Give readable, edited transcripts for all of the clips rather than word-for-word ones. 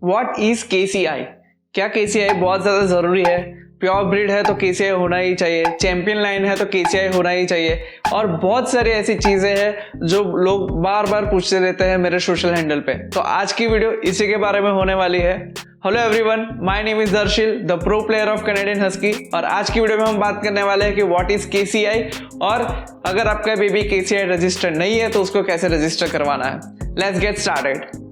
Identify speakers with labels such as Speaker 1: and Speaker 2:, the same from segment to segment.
Speaker 1: What is KCI? क्या KCI बहुत ज़्यादा ज़रूरी है? प्योर ब्रीड है तो केसीआई होना ही चाहिए, चैंपियन लाइन है तो केसीआई होना ही चाहिए, और बहुत सारी ऐसी चीज़ें हैं जो लोग बार बार पूछते रहते हैं मेरे सोशल हैंडल पे। तो आज की वीडियो इसी के बारे में होने वाली है। Hello everyone, my name is Darsheel, the pro player of Canadian husky, और आज की वीडियो में हम बात करने वाले हैं कि व्हाट इज केसीआई, और अगर आपका बेबी केसीआई रजिस्टर्ड नहीं है तो उसको कैसे रजिस्टर करवाना है। Let's get started.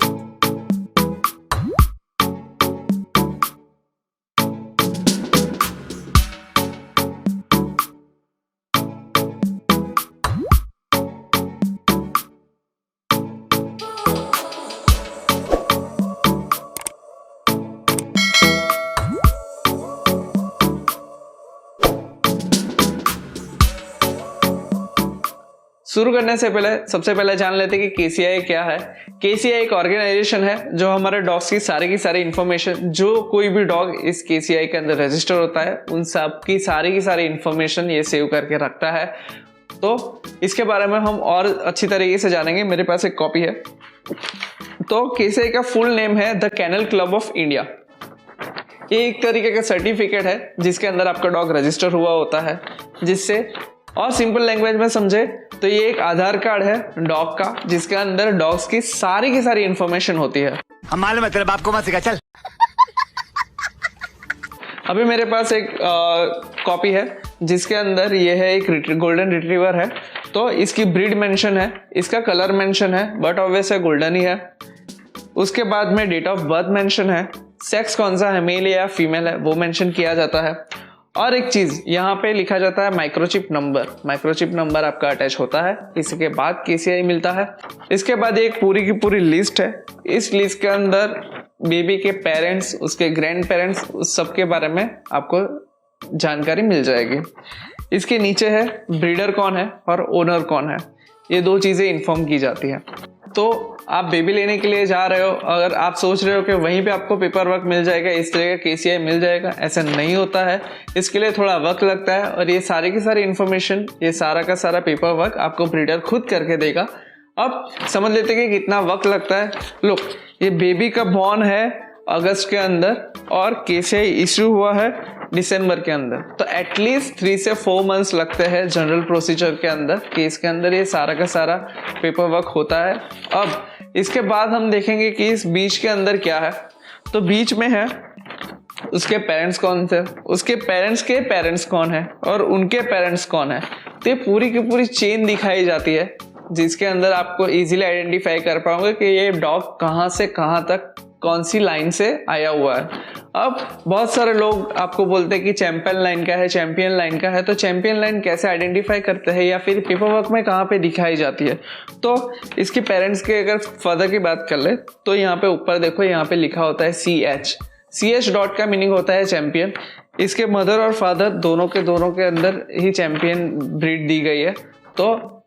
Speaker 1: शुरू करने से पहले सबसे पहले जान लेते हैं कि केसीआई क्या है। केसीआई एक ऑर्गेनाइजेशन है जो हमारे डॉग्स की सारी इंफॉर्मेशन, जो कोई भी डॉग इस केसीआई के अंदर रजिस्टर होता है उन सब की सारी इंफॉर्मेशन ये सेव करके रखता है। तो इसके बारे में हम और अच्छी तरीके से जानेंगे। मेरे पास एक कॉपी है। तो केसीआई का फुल नेम है the kennel club of India. ये एक तरीके का सर्टिफिकेट है जिसके अंदर आपका डॉग रजिस्टर हुआ होता है, जिससे और सिंपल लैंग्वेज में समझे तो ये एक आधार कार्ड है डॉग का, जिसके अंदर डॉग्स की सारी इंफॉर्मेशन होती है।
Speaker 2: हम मालूम है तेरे बाप को मत सिखा, चल।
Speaker 1: अभी मेरे पास एक कॉपी है जिसके अंदर ये है एक गोल्डन रिट्रीवर है। तो इसकी ब्रीड मेंशन है, इसका कलर मेंशन है, बट ऑब्वियस है गोल्डन ही है। उसके बाद में डेट ऑफ बर्थ मेंशन है, सेक्स कौन सा है, मेल या फीमेल है वो मेंशन किया जाता है। और एक चीज यहाँ पे लिखा जाता है माइक्रोचिप नंबर। माइक्रोचिप नंबर आपका अटैच होता है, इसके बाद केसीआई मिलता है। इसके बाद एक पूरी की पूरी लिस्ट है। इस लिस्ट के अंदर बेबी के पेरेंट्स, उसके ग्रैंड पेरेंट्स, उस सब के बारे में आपको जानकारी मिल जाएगी। इसके नीचे है ब्रीडर कौन है और ओनर कौन है, ये दो चीजें इन्फॉर्म की जाती है। तो आप बेबी लेने के लिए जा रहे हो, अगर आप सोच रहे हो कि वहीं पे आपको पेपर वर्क मिल जाएगा, इस तरह का केसीआई मिल जाएगा, ऐसा नहीं होता है। इसके लिए थोड़ा वक्त लगता है, और ये सारी की सारी इन्फॉर्मेशन, ये सारा का सारा पेपर वर्क आपको ब्रीडर खुद करके देगा। अब समझ लेते हैं कि कितना वक्त लगता है। लोग, ये बेबी का बॉर्न है अगस्त के अंदर और केसीआई इश्यू हुआ है दिसंबर के अंदर, तो एटलीस्ट 3 से 4 मंथ्स लगते हैं जनरल प्रोसीजर के अंदर, केस के अंदर ये सारा का सारा पेपर वर्क होता है। अब इसके बाद हम देखेंगे कि इस बीच के अंदर क्या है। तो बीच में है उसके पेरेंट्स कौन थे, उसके पेरेंट्स के पेरेंट्स कौन है, और उनके पेरेंट्स कौन है। तो ये पूरी की पूरी चेन दिखाई जाती है, जिसके अंदर आपको इजीली आइडेंटिफाई कर पाओगे कि ये डॉग कहाँ से कहाँ तक कौन सी लाइन से आया हुआ है। अब बहुत सारे लोग आपको बोलते हैं कि चैंपियन लाइन का है, चैंपियन लाइन का है। तो चैंपियन लाइन कैसे आइडेंटिफाई करते हैं, या फिर पेपर वर्क में कहाँ पे दिखाई जाती है। तो इसकी पेरेंट्स के अगर फादर की बात कर ले तो यहाँ पे ऊपर देखो, यहाँ पे लिखा होता है CH डॉट का मीनिंग होता है चैंपियन। इसके मदर और फादर दोनों के अंदर ही चैंपियन ब्रीड दी गई है। तो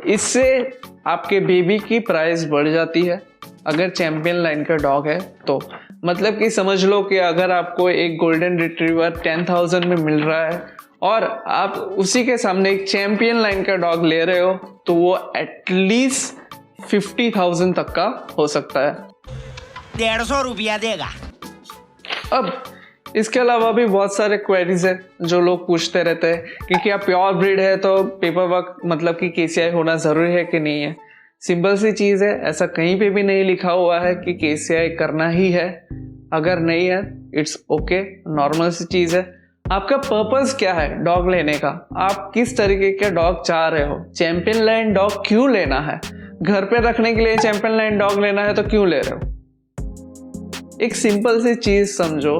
Speaker 1: इससे आपके बेबी की प्राइस बढ़ जाती है अगर चैंपियन लाइन का डॉग है तो। मतलब कि समझ लो कि अगर आपको एक गोल्डन रिट्रीवर 10,000 में मिल रहा है और आप उसी के सामने एक चैंपियन लाइन का डॉग ले रहे हो, तो वो एटलीस्ट 50,000 तक का हो सकता है।
Speaker 2: 150 रुपया देगा।
Speaker 1: अब इसके अलावा भी बहुत सारे क्वेरीज है जो लोग पूछते रहते हैं कि क्या प्योर ब्रीड है तो पेपर वर्क मतलब कि केसीआई होना जरूरी है कि नहीं है। सिंपल सी चीज है, ऐसा कहीं पे भी नहीं लिखा हुआ है कि केसीआई करना ही है। अगर नहीं है इट्स ओके, नॉर्मल सी चीज है। आपका पर्पस क्या है डॉग लेने का, आप किस तरीके के डॉग चाह रहे हो, चैंपियन लाइन डॉग क्यों लेना है, घर पे रखने के लिए चैंपियन लाइन डॉग लेना है तो क्यों ले रहे हो। एक सिंपल सी चीज समझो,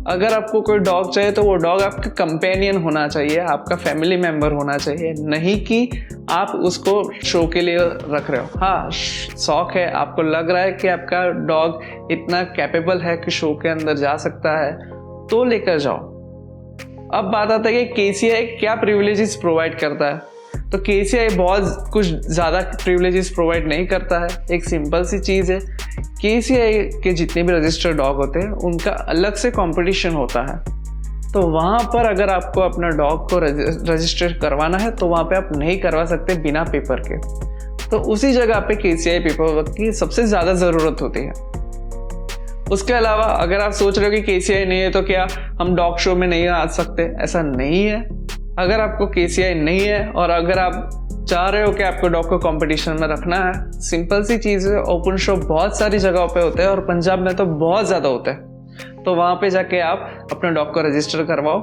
Speaker 1: अगर आपको कोई डॉग चाहिए तो वो डॉग आपका कंपेनियन होना चाहिए, आपका फैमिली मेंबर होना चाहिए, नहीं कि आप उसको शो के लिए रख रहे हो। हाँ, शौक है, आपको लग रहा है कि आपका डॉग इतना कैपेबल है कि शो के अंदर जा सकता है तो लेकर जाओ। अब बात आता है कि केसीआई क्या प्रिविलेजेस प्रोवाइड करता है। तो केसीआई बहुत कुछ ज़्यादा प्रिविलेजेस प्रोवाइड नहीं करता है। एक सिंपल सी चीज़ है, केसीआई के जितने भी रजिस्टर्ड डॉग होते हैं उनका अलग से कंपटीशन होता है। तो वहाँ पर अगर आपको अपना डॉग को रजिस्टर करवाना है तो वहाँ पे आप नहीं करवा सकते बिना पेपर के। तो उसी जगह पे केसीआई पेपर वर्क की सबसे ज़्यादा ज़रूरत होती है। उसके अलावा अगर आप सोच रहे हो कि KCI नहीं है तो क्या हम डॉग शो में नहीं आ सकते, ऐसा नहीं है। अगर आपको KCI नहीं है और अगर आप चाह रहे हो कि आपको डॉग को कंपटीशन में रखना है, सिंपल सी चीज़ है, ओपन शो बहुत सारी जगहों पे होते हैं और पंजाब में तो बहुत ज़्यादा होते हैं। तो वहाँ पे जाके आप अपने डॉग को रजिस्टर करवाओ।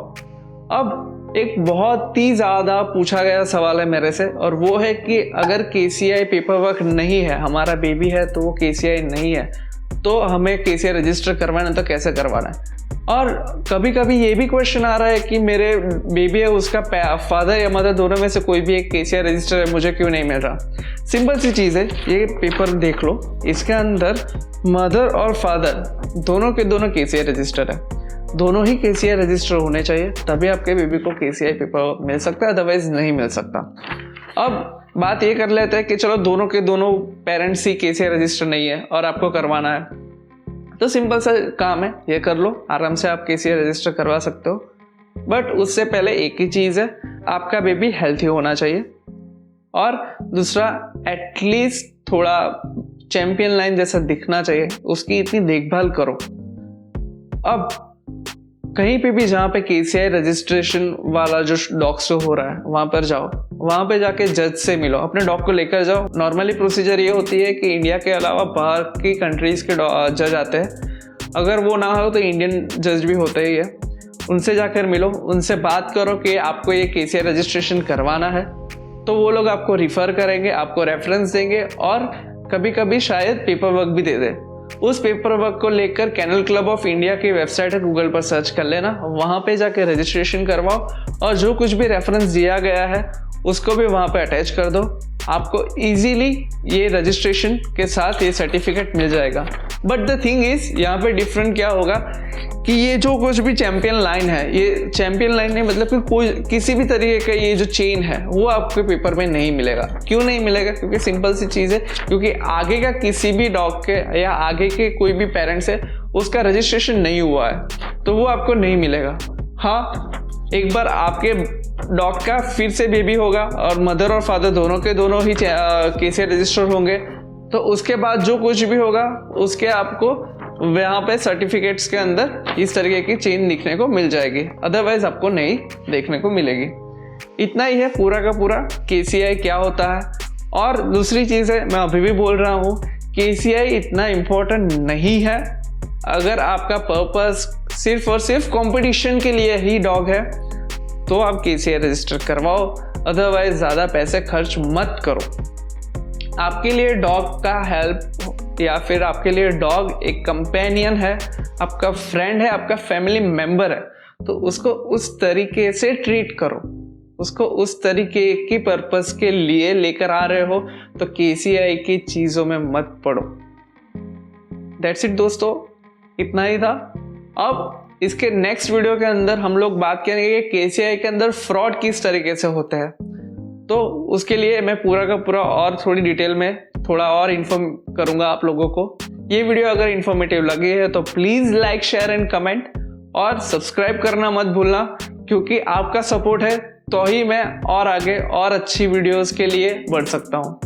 Speaker 1: अब एक बहुत ही ज़्यादा पूछा गया सवाल है मेरे से, और वो है कि अगर KCI पेपर वर्क नहीं है, हमारा बेबी है तो वो KCI नहीं है, तो हमें KCI रजिस्टर करवाना है तो कैसे करवाना है। और कभी कभी ये भी क्वेश्चन आ रहा है कि मेरे बेबी है, उसका फादर या मदर दोनों में से कोई भी एक KCI रजिस्टर है, मुझे क्यों नहीं मिल रहा। सिंपल सी चीज़ है, ये पेपर देख लो, इसके अंदर मदर और फादर दोनों के दोनों KCI रजिस्टर है, दोनों ही KCI रजिस्टर होने चाहिए, तभी आपके बेबी को KCI पेपर मिल सकता है, अदरवाइज नहीं मिल सकता। अब बात ये कर लेते हैं कि चलो दोनों के दोनों पेरेंट्स ही KCI रजिस्टर नहीं है और आपको करवाना है, तो सिंपल सा काम है, ये कर लो, आराम से आप KCI रजिस्टर करवा सकते हो। बट उससे पहले एक ही चीज़ है, आपका बेबी हेल्थी होना चाहिए, और दूसरा एटलीस्ट थोड़ा चैंपियन लाइन जैसा दिखना चाहिए, उसकी इतनी देखभाल करो। अब कहीं पे भी जहाँ पे KCI रजिस्ट्रेशन वाला जो डॉग शो हो रहा है वहाँ पर जाओ, वहाँ पे जाके जज से मिलो, अपने डॉग को लेकर जाओ। नॉर्मली प्रोसीजर ये होती है कि इंडिया के अलावा बाहर की कंट्रीज़ के जज आते हैं, अगर वो ना हो तो इंडियन जज भी होते ही है, उनसे जाकर मिलो, उनसे बात करो कि आपको ये KCI रजिस्ट्रेशन करवाना है, तो वो लोग आपको रिफ़र करेंगे, आपको रेफरेंस देंगे और कभी कभी शायद पेपर वर्क भी दे दे। उस पेपर वर्क को लेकर कैनल क्लब ऑफ इंडिया की वेबसाइट है, गूगल पर सर्च कर लेना, वहाँ पे जाके रजिस्ट्रेशन करवाओ और जो कुछ भी रेफरेंस दिया गया है उसको भी वहाँ पे अटैच कर दो, आपको इजीली ये रजिस्ट्रेशन के साथ ये सर्टिफिकेट मिल जाएगा। बट द थिंग इज, यहाँ पे डिफरेंट क्या होगा कि ये जो कुछ भी चैंपियन लाइन है, ये चैंपियन लाइन नहीं, मतलब कि कोई किसी भी तरीके का ये जो चेन है वो आपके पेपर में नहीं मिलेगा। क्यों नहीं मिलेगा? क्योंकि सिंपल सी चीज़ है, क्योंकि आगे का किसी भी डॉग के या आगे के कोई भी पेरेंट्स है उसका रजिस्ट्रेशन नहीं हुआ है, तो वो आपको नहीं मिलेगा। हाँ, एक बार आपके डॉग का फिर से बेबी होगा और मदर और फादर दोनों के दोनों ही KCI रजिस्टर होंगे, तो उसके बाद जो कुछ भी होगा उसके आपको वहाँ पे सर्टिफिकेट्स के अंदर इस तरीके की चेन दिखने को मिल जाएगी, अदरवाइज आपको नहीं देखने को मिलेगी। इतना ही है पूरा का पूरा KCI क्या होता है। और दूसरी चीज़ है, मैं अभी भी बोल रहा हूँ, KCI इतना इम्पोर्टेंट नहीं है। अगर आपका पर्पस सिर्फ और सिर्फ कंपटीशन के लिए ही डॉग है तो आप KCI रजिस्टर करवाओ, अदरवाइज ज़्यादा पैसे खर्च मत करो। आपके लिए डॉग का हेल्प या फिर आपके लिए डॉग एक कंपेनियन है, आपका फ्रेंड है, आपका फैमिली मेंबर है, तो उसको उस तरीके से ट्रीट करो, उसको उस तरीके की पर्पस के लिए लेकर आ रहे हो तो KCI की चीज़ों में मत पड़ो। दैट्स इट दोस्तों, इतना ही था। अब इसके नेक्स्ट वीडियो के अंदर हम लोग बात करेंगे कि KCI के अंदर फ्रॉड किस तरीके से होते हैं, तो उसके लिए मैं पूरा का पूरा और थोड़ी डिटेल में थोड़ा और इन्फॉर्म करूंगा आप लोगों को। ये वीडियो अगर इन्फॉर्मेटिव लगी है तो please like, share and comment और सब्सक्राइब करना मत भूलना, क्योंकि आपका सपोर्ट है तो ही मैं और आगे और अच्छी वीडियोस के लिए बढ़ सकता हूँ।